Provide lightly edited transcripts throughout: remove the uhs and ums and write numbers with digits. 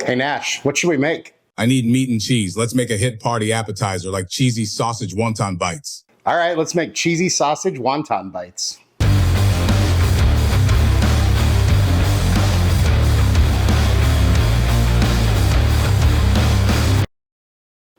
Hey Nash, what should we make? I need meat and cheese. Let's make a hit party appetizer like Cheesy Sausage Wonton Bites. All right, let's make Cheesy Sausage Wonton Bites.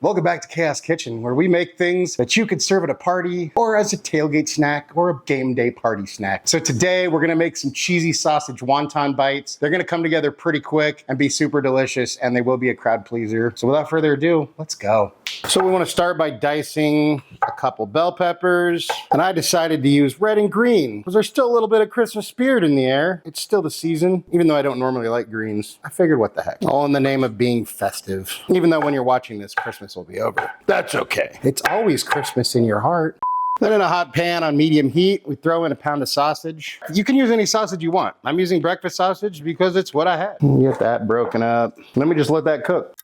Welcome back to Chaos Kitchen, where we make things that you could serve at a party or as a tailgate snack or a game day party snack. So today we're gonna make some cheesy sausage wonton bites. They're gonna come together pretty quick and be super delicious, and they will be a crowd pleaser. So without further ado, let's go. So we wanna start by dicing a couple bell peppers, and I decided to use red and green because there's still a little bit of Christmas spirit in the air. It's still the season, even though I don't normally like greens. I figured what the heck. All in the name of being festive. Even though when you're watching this, Christmas will be over. That's okay. It's always Christmas in your heart. Then in a hot pan on medium heat, we throw in a pound of sausage. You can use any sausage you want. I'm using breakfast sausage because it's what I had. Get that broken up. Let me just let that cook.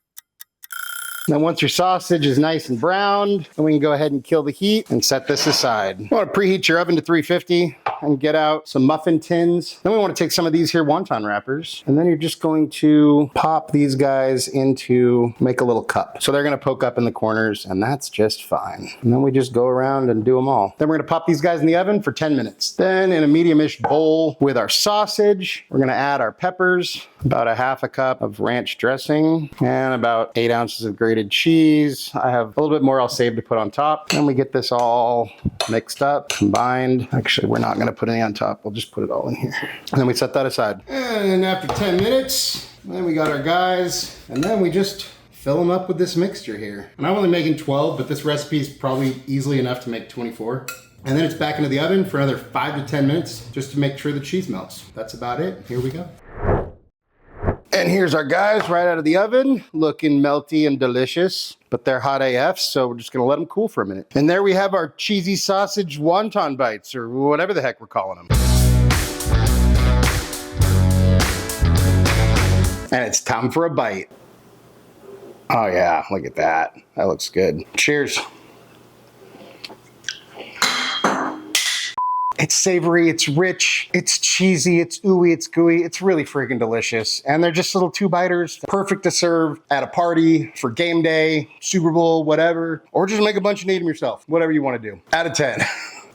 Then once your sausage is nice and browned, then we can go ahead and kill the heat and set this aside. You want to preheat your oven to 350 and get out some muffin tins. Then we want to take some of these here wonton wrappers, and then you're just going to pop these guys into, make a little cup. So they're going to poke up in the corners, and that's just fine. And then we just go around and do them all. Then we're going to pop these guys in the oven for 10 minutes. Then in a medium-ish bowl with our sausage, we're going to add our peppers, about a half a cup of ranch dressing, and about 8 ounces of grated cheese. I have a little bit more I'll save to put on top. Then we get this all mixed up, combined. Actually, we're not going to put any on top. We'll just put it all in here. And then we set that aside. And then after 10 minutes, then we got our guys, and then we just fill them up with this mixture here. And I'm only making 12, but this recipe is probably easily enough to make 24. And then it's back into the oven for another 5 to 10 minutes just to make sure the cheese melts. That's about it. Here we go. And here's our guys right out of the oven, looking melty and delicious, but they're hot AF, so we're just gonna let them cool for a minute. And there we have our cheesy sausage wonton bites, or whatever the heck we're calling them. And it's time for a bite. Oh yeah, look at that. That looks good. Cheers. It's savory, it's rich, it's cheesy, it's ooey, it's gooey. It's really freaking delicious. And they're just little 2-biters, perfect to serve at a party, for game day, Super Bowl, whatever. Or just make a bunch and eat them yourself, whatever you want to do. Out of 10.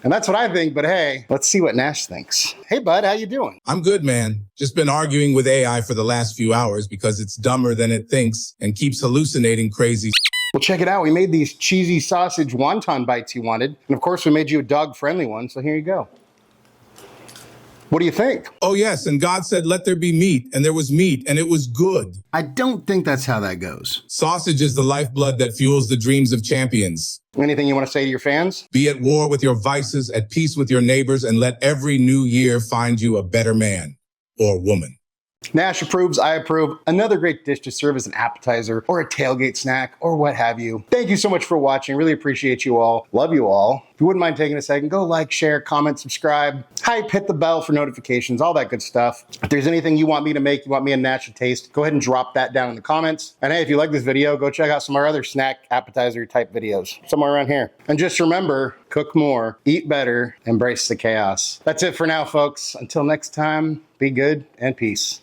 And that's what I think, but hey, let's see what Nash thinks. Hey bud, how you doing? I'm good, man. Just been arguing with AI for the last few hours because it's dumber than it thinks and keeps hallucinating crazy. Well, check it out. We made these cheesy sausage wonton bites you wanted. And of course, we made you a dog-friendly one, so here you go. What do you think? Oh yes, and God said, let there be meat, and there was meat, and it was good. I don't think that's how that goes. Sausage is the lifeblood that fuels the dreams of champions. Anything you want to say to your fans? Be at war with your vices, at peace with your neighbors, and let every new year find you a better man or woman. Nash approves, I approve. Another great dish to serve as an appetizer or a tailgate snack or what have you. Thank you so much for watching. Really appreciate you all. Love you all. If you wouldn't mind taking a second, go like, share, comment, subscribe, hype, hit the bell for notifications, all that good stuff. If there's anything you want me to make, you want me and Nash to taste, go ahead and drop that down in the comments. And hey, if you like this video, go check out some of our other snack appetizer type videos somewhere around here. And just remember, cook more, eat better, embrace the chaos. That's it for now, folks. Until next time, be good and peace.